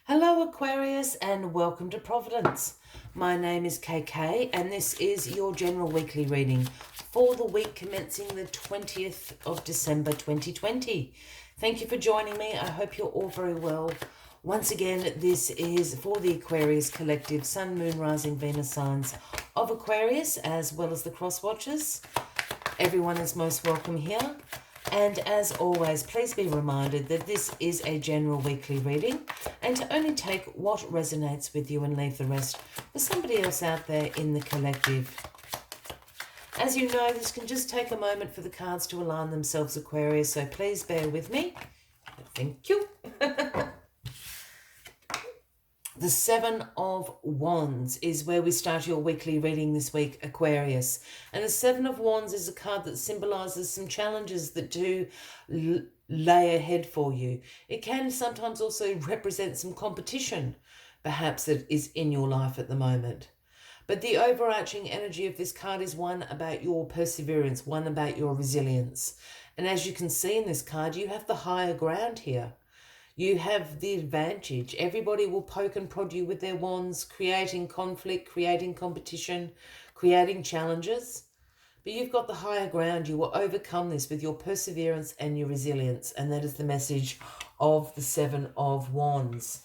Hello Aquarius and welcome to Providence. My name is KK and this is your general weekly reading for the week commencing the 20th of December 2020. Thank you for joining me. I hope you're all very well. Once again, this is for the Aquarius Collective Sun, Moon, Rising, Venus signs of Aquarius as well as the cross watchers. Everyone is most welcome here. And as always, please be reminded that this is a general weekly reading and to only take what resonates with you and leave the rest for somebody else out there in the collective. As you know, this can just take a moment for the cards to align themselves, Aquarius, so please bear with me. Thank you. The Seven of Wands is where we start your weekly reading this week, Aquarius. And the Seven of Wands is a card that symbolises some challenges that do lay ahead for you. It can sometimes also represent some competition, perhaps, that is in your life at the moment. But the overarching energy of this card is one about your perseverance, one about your resilience. And as you can see in this card, you have the higher ground here. You have the advantage. Everybody will poke and prod you with their wands, creating conflict, creating competition, creating challenges. But you've got the higher ground. You will overcome this with your perseverance and your resilience. And that is the message of the Seven of Wands.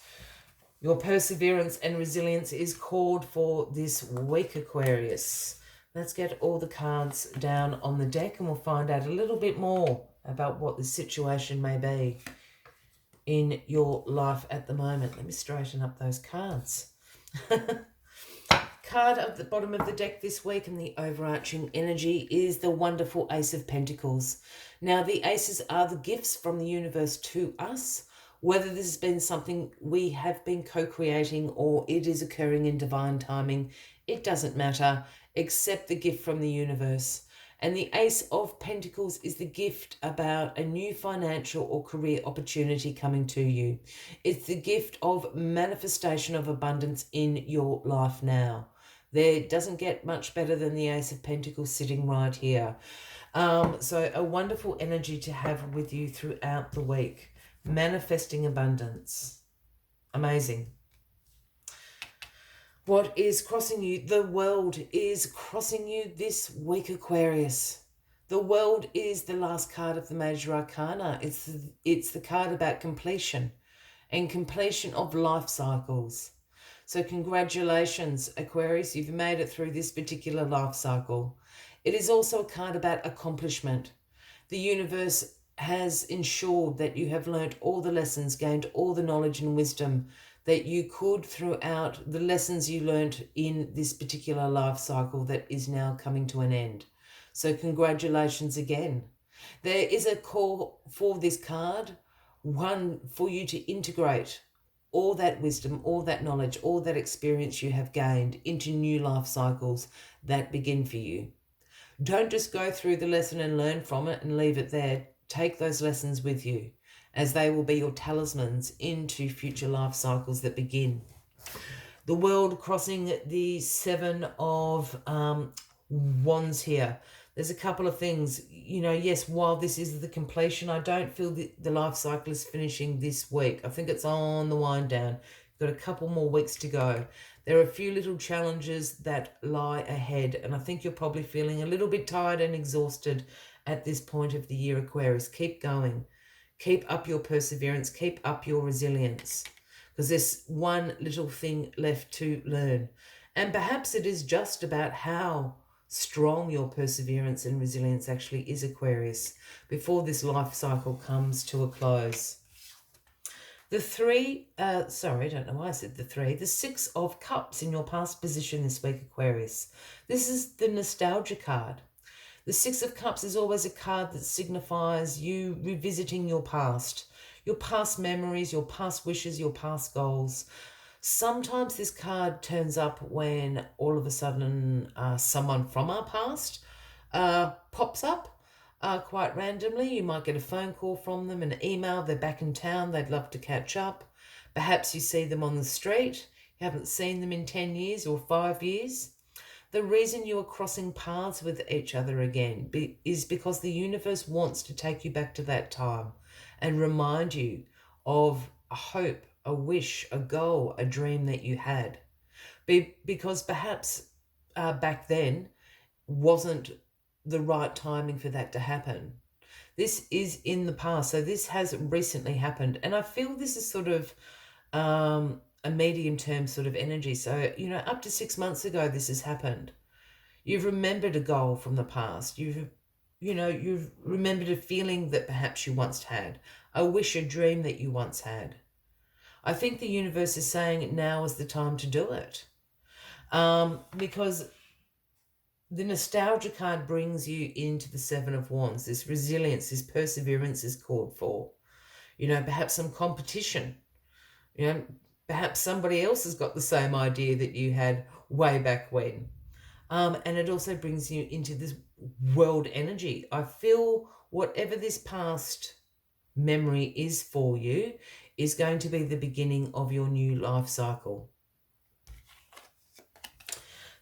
Your perseverance and resilience is called for this week, Aquarius. Let's get all the cards down on the deck and we'll find out a little bit more about what the situation may be in your life at the moment. Let me straighten up those cards. Card at the bottom of the deck this week and the overarching energy is the wonderful Ace of Pentacles. Now, the aces are the gifts from the universe to us. Whether this has been something we have been co-creating or it is occurring in divine timing, it doesn't matter. Accept the gift from the universe. And the Ace of Pentacles is the gift about a new financial or career opportunity coming to you. It's the gift of manifestation of abundance in your life now. There doesn't get much better than the Ace of Pentacles sitting right here. So a wonderful energy to have with you throughout the week. Manifesting abundance. Amazing. What is crossing you? The world is crossing you this week, Aquarius. The world is the last card of the major arcana. It's the card about completion and completion of life cycles. So congratulations, Aquarius, you've made it through this particular life cycle. It is also a card about accomplishment. The universe has ensured that you have learnt all the lessons, gained all the knowledge and wisdom that you could throughout the lessons you learnt in this particular life cycle that is now coming to an end. So congratulations again. There is a call for this card, one for you to integrate all that wisdom, all that knowledge, all that experience you have gained into new life cycles that begin for you. Don't just go through the lesson and learn from it and leave it there. Take those lessons with you, as they will be your talismans into future life cycles that begin. The world crossing the Seven of Wands here. There's a couple of things. You know, yes, while this is the completion, I don't feel that the life cycle is finishing this week. I think it's on the wind down. Got a couple more weeks to go. There are a few little challenges that lie ahead, and I think you're probably feeling a little bit tired and exhausted at this point of the year, Aquarius. Keep going. Keep up your perseverance. Keep up your resilience, because there's one little thing left to learn. And perhaps it is just about how strong your perseverance and resilience actually is, Aquarius, before this life cycle comes to a close. The Six of Cups in your past position this week, Aquarius. This is the nostalgia card. The Six of Cups is always a card that signifies you revisiting your past memories, your past wishes, your past goals. Sometimes this card turns up when all of a sudden someone from our past pops up quite randomly. You might get a phone call from them, an email, they're back in town, they'd love to catch up. Perhaps you see them on the street, you haven't seen them in 10 years or 5 years. The reason you are crossing paths with each other again is because the universe wants to take you back to that time and remind you of a hope, a wish, a goal, a dream that you had. Because perhaps back then wasn't the right timing for that to happen. This is in the past, so this has recently happened. And I feel this is sort of a medium term sort of energy. So, up to 6 months ago, this has happened. You've remembered a goal from the past. You've remembered a feeling that perhaps you once had, a wish, a dream that you once had. I think the universe is saying now is the time to do it. Because the nostalgia card brings you into the Seven of Wands. This resilience, this perseverance is called for. Perhaps some competition. Perhaps somebody else has got the same idea that you had way back when. And it also brings you into this world energy. I feel whatever this past memory is for you is going to be the beginning of your new life cycle.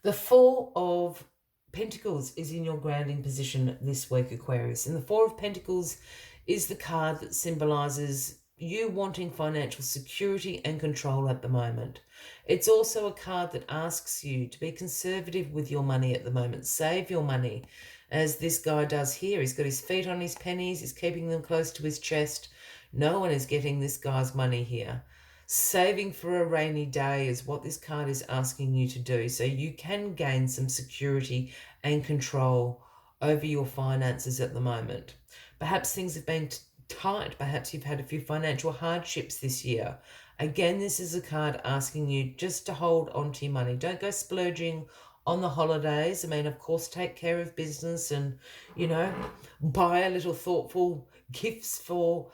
The Four of Pentacles is in your grounding position this week, Aquarius. And the Four of Pentacles is the card that symbolizes you wanting financial security and control at the moment. It's also a card that asks you to be conservative with your money at the moment. Save your money, as this guy does here. He's got his feet on his pennies. He's keeping them close to his chest. No one is getting this guy's money here. Saving for a rainy day is what this card is asking you to do, so you can gain some security and control over your finances at the moment. Perhaps things have been tight. Perhaps you've had a few financial hardships this year. Again, this is a card asking you just to hold on to your money. Don't go splurging on the holidays. I mean, of course, take care of business and, buy a little thoughtful gifts for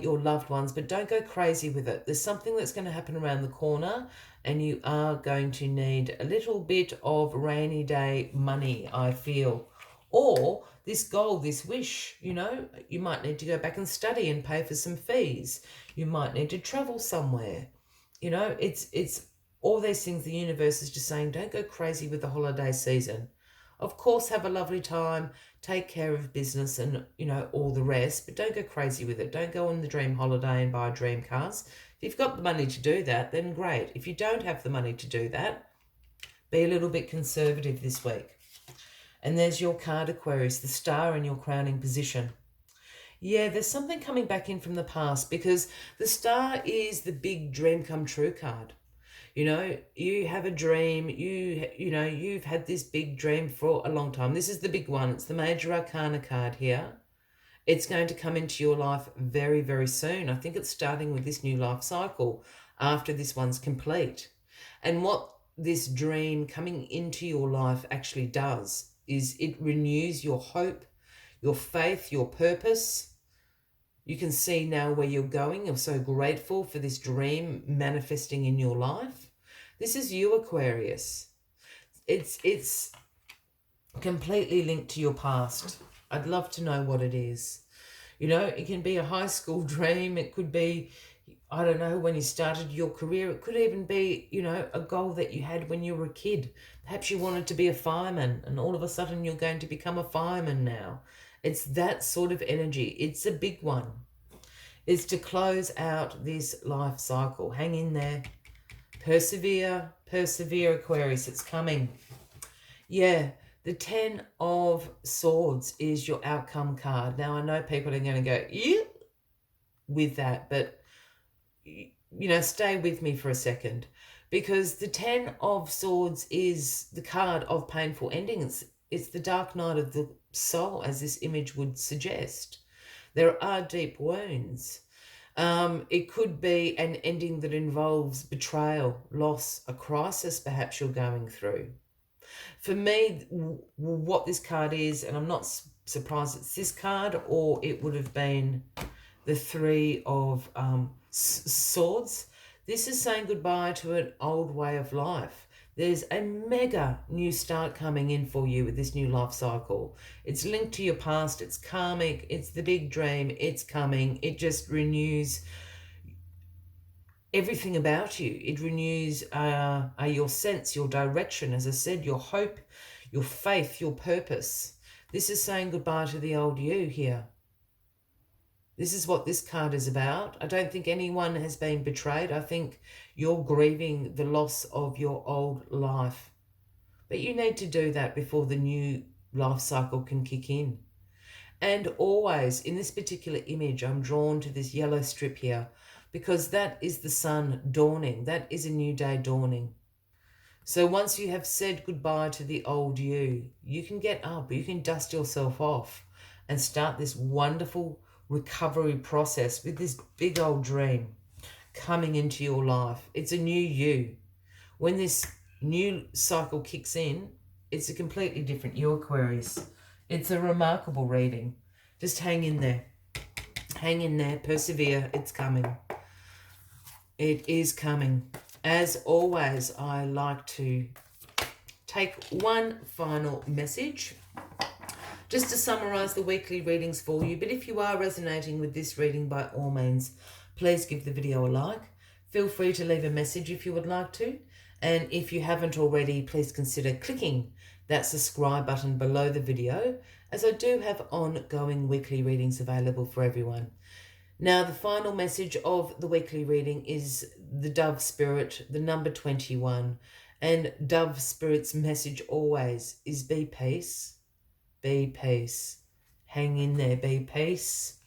your loved ones, but don't go crazy with it. There's something that's going to happen around the corner, and you are going to need a little bit of rainy day money, I feel. Or this goal, this wish, you might need to go back and study and pay for some fees. You might need to travel somewhere. It's all these things. The universe is just saying, don't go crazy with the holiday season. Of course, have a lovely time, take care of business and, all the rest, but don't go crazy with it. Don't go on the dream holiday and buy dream cars. If you've got the money to do that, then great. If you don't have the money to do that, be a little bit conservative this week. And there's your card, Aquarius, the Star in your crowning position. Yeah, there's something coming back in from the past, because the Star is the big dream come true card. You have a dream, you've had this big dream for a long time. This is the big one. It's the Major Arcana card here. It's going to come into your life very, very soon. I think it's starting with this new life cycle after this one's complete. And what this dream coming into your life actually does is it renews your hope, your faith, your purpose. You can see now where you're going. You're so grateful for this dream manifesting in your life. This is you, Aquarius. It's completely linked to your past. I'd love to know what it is. It can be a high school dream. It could be, I don't know, when you started your career. It could even be, a goal that you had when you were a kid. Perhaps you wanted to be a fireman, and all of a sudden you're going to become a fireman now. It's that sort of energy. It's a big one. It's to close out this life cycle. Hang in there. Persevere, Aquarius. It's coming. Yeah, the 10 of Swords is your outcome card. Now, I know people are going to go, yeah, with that, but, stay with me for a second, because the 10 of Swords is the card of painful endings. It's the dark night of the soul, as this image would suggest. There are deep wounds. It could be an ending that involves betrayal, loss, a crisis perhaps you're going through. For me, what this card is, and I'm not surprised it's this card, or it would have been the 3 of Swords. This is saying goodbye to an old way of life. There's a mega new start coming in for you with this new life cycle. It's linked to your past. It's karmic. It's the big dream. It's coming. It just renews everything about you. It renews your sense, your direction, as I said, your hope, your faith, your purpose. This is saying goodbye to the old you here. This is what this card is about. I don't think anyone has been betrayed. I think you're grieving the loss of your old life. But you need to do that before the new life cycle can kick in. And always, in this particular image, I'm drawn to this yellow strip here because that is the sun dawning. That is a new day dawning. So once you have said goodbye to the old you, you can get up, you can dust yourself off and start this wonderful recovery process with this big old dream coming into your life. It's a new you. When this new cycle kicks in, it's a completely different you, Aquarius. It's a remarkable reading. Just hang in there. Hang in there. Persevere. It's coming. It is coming. As always, I like to take one final message just to summarize the weekly readings for you. But if you are resonating with this reading, by all means, please give the video a like. Feel free to leave a message if you would like to. And if you haven't already, please consider clicking that subscribe button below the video, as I do have ongoing weekly readings available for everyone. Now, the final message of the weekly reading is the Dove Spirit, the number 21. And Dove Spirit's message always is be peace, be peace. Hang in there, be peace.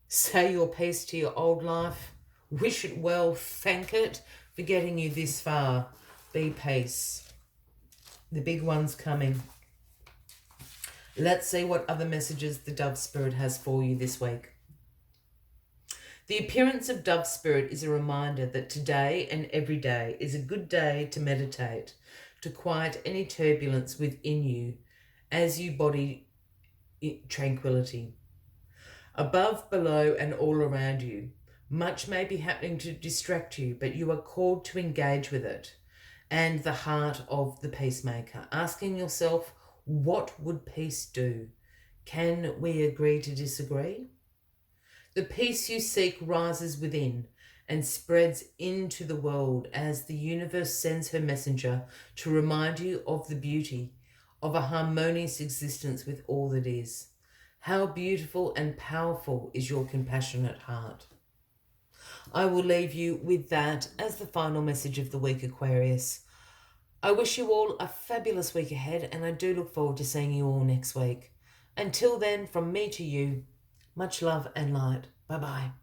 Say your piece to your old life. Wish it well, thank it for getting you this far. Be peace. The big one's coming. Let's see what other messages the Dove Spirit has for you this week. The appearance of Dove Spirit is a reminder that today and every day is a good day to meditate, to quiet any turbulence within you as you body tranquility. Above, below, and all around you, much may be happening to distract you, but you are called to engage with it and the heart of the peacemaker, asking yourself, what would peace do? Can we agree to disagree? The peace you seek rises within and spreads into the world as the universe sends her messenger to remind you of the beauty of a harmonious existence with all that is. How beautiful and powerful is your compassionate heart. I will leave you with that as the final message of the week, Aquarius. I wish you all a fabulous week ahead, and I do look forward to seeing you all next week. Until then, from me to you, much love and light. Bye-bye.